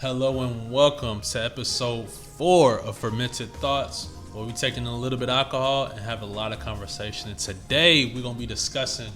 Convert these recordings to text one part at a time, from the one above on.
Hello and welcome to episode 4 of Fermented Thoughts, where we're taking a little bit of alcohol and have a lot of conversation. And today we're going to be discussing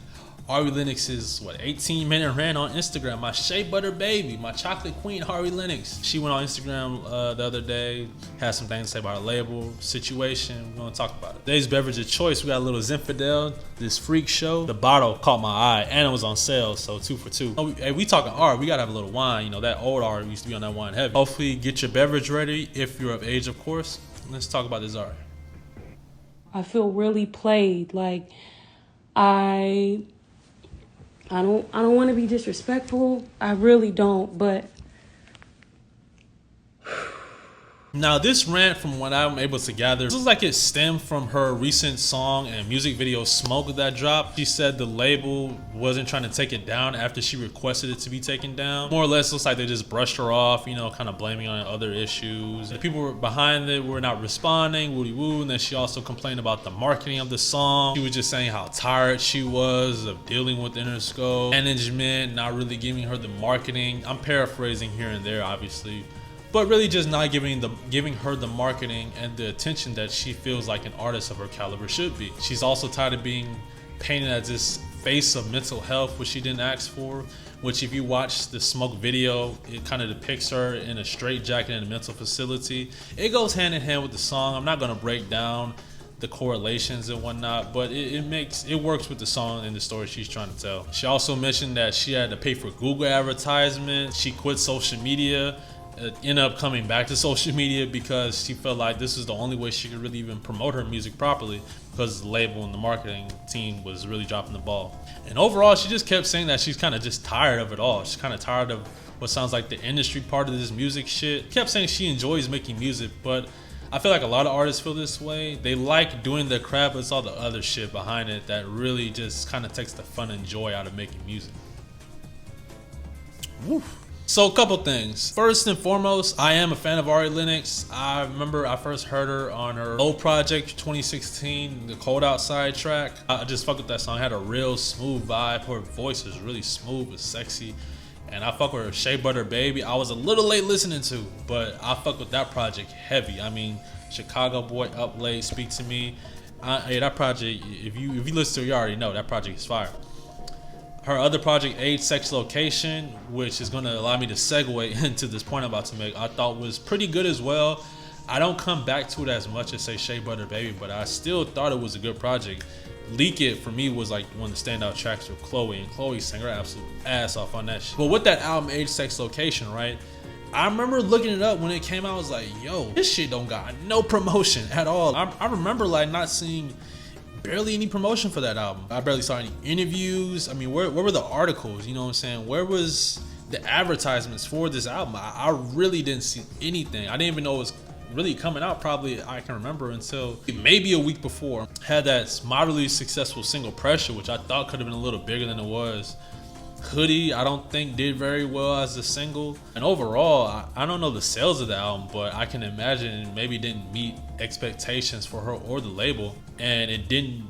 Ari Lennox's 18-minute rant on Instagram. My shea butter baby, my chocolate queen, Ari Lennox. She went on Instagram the other day, had some things to say about her label situation. We're going to talk about it. Today's beverage of choice, we got a little Zinfandel, this Freakshow. The bottle caught my eye and it was on sale, so 2 for 2. Hey, we talking Ari, we got to have a little wine. You know, that old Ari used to be on that wine heavy. Hopefully get your beverage ready if you're of age, of course. Let's talk about this Ari. I feel really played. Like, I don't want to be disrespectful. I really don't, but now this rant, from what I'm able to gather, looks like it stemmed from her recent song and music video Smoke that dropped. She said the label wasn't trying to take it down after she requested it to be taken down. More or less looks like they just brushed her off, you know, kind of blaming on other issues. The people were behind it were not responding, woody woo, and then she also complained about the marketing of the song. She was just saying how tired she was of dealing with Interscope management, not really giving her the marketing. I'm paraphrasing here and there, obviously. But really just not giving her the marketing and the attention that she feels like an artist of her caliber should be. She's also tired of being painted as this face of mental health, which she didn't ask for, which if you watch the Smoke video, it kind of depicts her in a straitjacket in a mental facility. It goes hand in hand with the song. I'm not going to break down the correlations and whatnot, but it works with the song and the story she's trying to tell. She also mentioned that she had to pay for Google advertisements. She quit social media, ended up coming back to social media because she felt like this is the only way she could really even promote her music properly, because the label and the marketing team was really dropping the ball. And overall, she just kept saying that she's kind of just tired of it all. She's kind of tired of what sounds like the industry part of this music shit. Kept saying she enjoys making music, but I feel like a lot of artists feel this way. They like doing the crap, but it's all the other shit behind it that really just kind of takes the fun and joy out of making music. Woof. So a couple things. First and foremost, I am a fan of Ari Lennox. I remember I first heard her on her old project 2016, the Cold Outside track. I just fuck with that song. It had a real smooth vibe. Her voice was really smooth and sexy. And I fuck with her Shea Butter Baby. I was a little late listening to, but I fuck with that project heavy. I mean, Chicago Boy, Up Late, Speak to Me. Hey, that project, if you listen to it, you already know that project is fire. Her other project, Age, Sex, Location, which is going to allow me to segue into this point I'm about to make, I thought was pretty good as well. I don't come back to it as much as, say, Shea Butter Baby, but I still thought it was a good project. Leak It, for me, was like one of the standout tracks with Chloe, and Chloe sang her absolute ass off on that shit. But with that album, Age, Sex, Location, right, I remember looking it up when it came out. I was like, yo, this shit don't got no promotion at all. I remember like not seeing barely any promotion for that album. I barely saw any interviews. I mean, where were the articles? You know what I'm saying? Where was the advertisements for this album? I really didn't see anything. I didn't even know it was really coming out, probably I can remember, until maybe a week before. Had that moderately successful single, Pressure, which I thought could have been a little bigger than it was. Hoodie, I don't think did very well as a single. And overall, I don't know the sales of the album, but I can imagine maybe didn't meet expectations for her or the label. And it didn't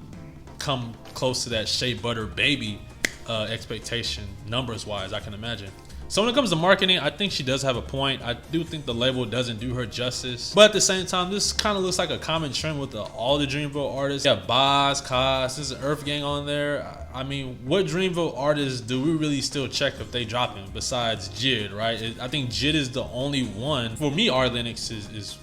come close to that Shea Butter Baby expectation numbers wise, I can imagine. So when it comes to marketing, I think she does have a point. I do think the label doesn't do her justice. But at the same time, this kind of looks like a common trend with all the Dreamville artists. You have Boz, Cos, there's an Earth Gang on there. I mean, what Dreamville artists do we really still check if they dropping besides Jid, right? I think Jid is the only one. For me, Ari Lennox is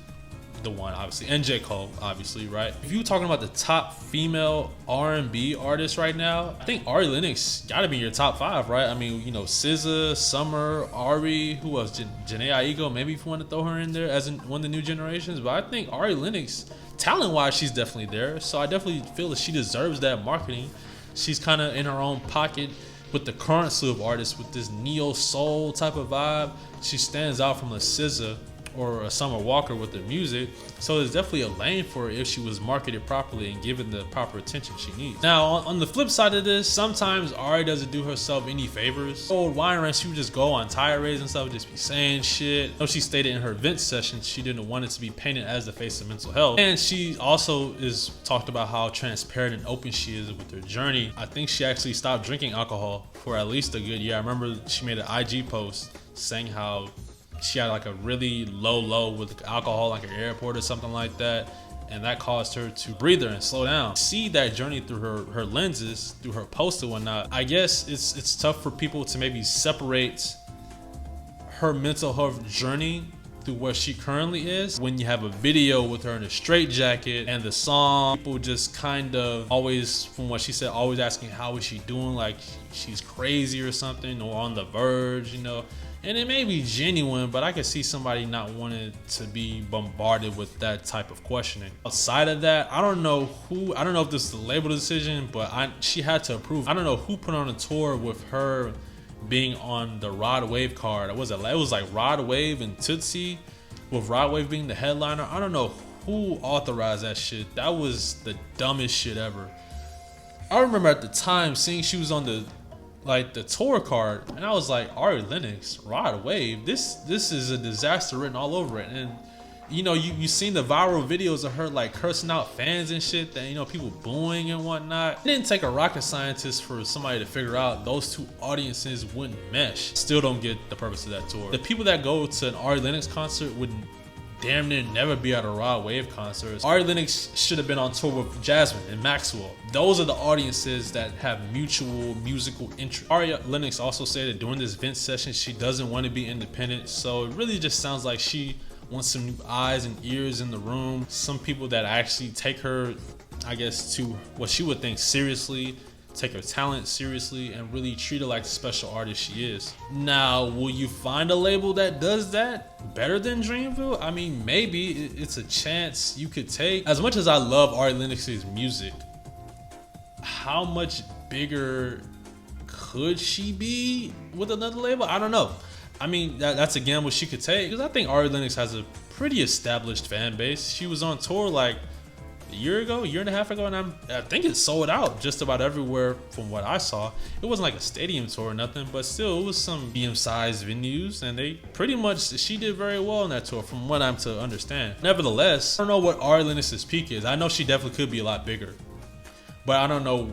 the one, obviously, and J. Cole, obviously, right? If you're talking about the top female R&B artists right now, I think Ari Lennox gotta be your top 5, right? I mean, you know, SZA, Summer, Ari, who else? Janae Aiko, maybe if you want to throw her in there as one of the new generations. But I think Ari Lennox, talent-wise, she's definitely there. So I definitely feel that she deserves that marketing. She's kind of in her own pocket with the current slew of artists with this neo-soul type of vibe. She stands out from a SZA or a Summer Walker with their music. So there's definitely a lane for her if she was marketed properly and given the proper attention she needs. Now, on the flip side of this, sometimes Ari doesn't do herself any favors. Old wine rant, she would just go on tirades and stuff, just be saying shit. Though she stated in her event session she didn't want it to be painted as the face of mental health. And she also is talked about how transparent and open she is with her journey. I think she actually stopped drinking alcohol for at least a good year. I remember she made an IG post saying how she had like a really low with alcohol, like an airport or something like that. And that caused her to breathe and slow down. See that journey through her lenses, through her post and whatnot. I guess it's tough for people to maybe separate her mental health journey through where she currently is when you have a video with her in a straitjacket and the song. People just kind of always, from what she said, always asking how is she doing, like she's crazy or something, or on the verge, you know. And it may be genuine, but I could see somebody not wanting to be bombarded with that type of questioning. Outside of that, I don't know if this is a label decision, but she had to approve. I don't know who put on a tour with her being on the Rod Wave card. It was like Rod Wave and Tootsie, with Rod Wave being the headliner. I don't know who authorized that shit. That was the dumbest shit ever. I remember at the time seeing she was on the tour card, and I was like, Ari Lennox, Rod Wave, this is a disaster written all over it. And you know, you seen the viral videos of her like cursing out fans and shit, that, you know, people booing and whatnot. It didn't take a rocket scientist for somebody to figure out those two audiences wouldn't mesh. Still don't get the purpose of that tour. The people that go to an Ari Lennox concert would damn near never be at a Rod Wave concert. Ari Lennox should have been on tour with Jasmine and Maxwell. Those are the audiences that have mutual musical interest. Ari Lennox also said that during this Vince session, she doesn't want to be independent. So it really just sounds like she wants some new eyes and ears in the room. Some people that actually take her, I guess, to what she would think seriously, take her talent seriously, and really treat her like the special artist she is. Now, will you find a label that does that better than Dreamville? I mean, maybe. It's a chance you could take. As much as I love Ari Lennox's music, how much bigger could she be with another label? I don't know. I mean, that's a gamble she could take, because I think Ari Lennox has a pretty established fan base. She was on tour like a year and a half ago, and I think it sold out just about everywhere from what I saw. It wasn't like a stadium tour or nothing, but still, it was some medium-sized venues, and she did very well on that tour from what I'm to understand. Nevertheless, I don't know what Ari Lennox's peak is. I know she definitely could be a lot bigger, but I don't know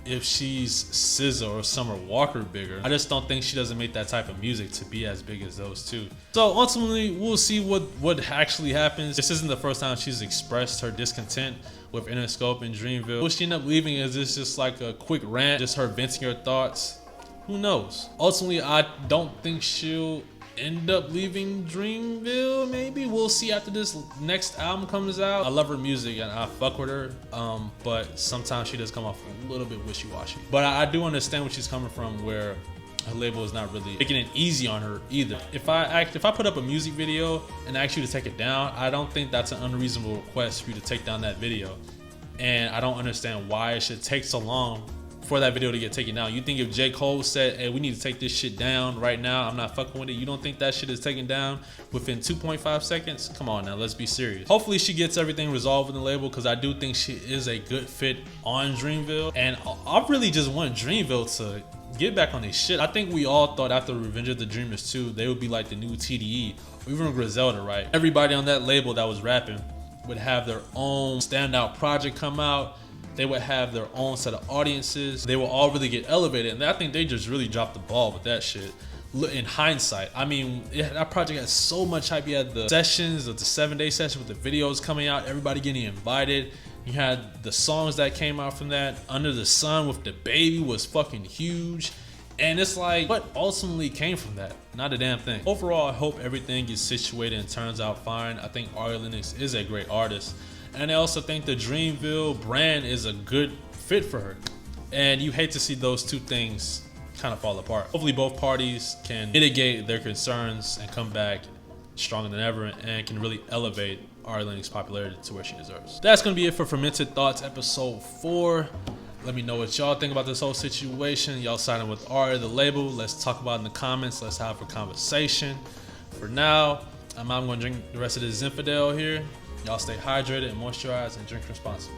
if she's SZA or Summer Walker bigger. I just don't think she doesn't make that type of music to be as big as those two. So ultimately, we'll see what actually happens. This isn't the first time she's expressed her discontent with Interscope and Dreamville. Will she end up leaving? Is this just like a quick rant, just her venting her thoughts? Who knows? Ultimately, I don't think she'll end up leaving Dreamville. Maybe we'll see after this next album comes out. I love her music and I fuck with her, but sometimes she does come off a little bit wishy-washy. But I do understand where she's coming from, where her label is not really making it easy on her either. If I put up a music video and ask you to take it down, I don't think that's an unreasonable request for you to take down that video. And I don't understand why it should take so long for that video to get taken down. You think if J. Cole said, hey, we need to take this shit down right now, I'm not fucking with it, you don't think that shit is taken down within 2.5 seconds? Come on now, let's be serious. Hopefully she gets everything resolved in the label, because I do think she is a good fit on Dreamville. And I really just want Dreamville to get back on their shit. I think we all thought after Revenge of the Dreamers 2, they would be like the new TDE, or even Griselda, right? Everybody on that label that was rapping would have their own standout project come out. They would have their own set of audiences. They will all really get elevated. And I think they just really dropped the ball with that shit. In hindsight, I mean, that project had so much hype. You had the sessions, the 7-day session with the videos coming out, everybody getting invited. You had the songs that came out from that. Under the Sun with the Baby was fucking huge. And it's like, what ultimately came from that? Not a damn thing. Overall, I hope everything gets situated and turns out fine. I think Ari Lennox is a great artist. And I also think the Dreamville brand is a good fit for her. And you hate to see those two things kind of fall apart. Hopefully both parties can mitigate their concerns and come back stronger than ever, and can really elevate Ari Lennox's popularity to where she deserves. That's going to be it for Fermented Thoughts episode 4. Let me know what y'all think about this whole situation. Y'all signing with Ari, the label. Let's talk about it in the comments. Let's have a conversation. For now, I'm going to drink the rest of this Zinfandel here. Y'all stay hydrated and moisturized and drink responsibly.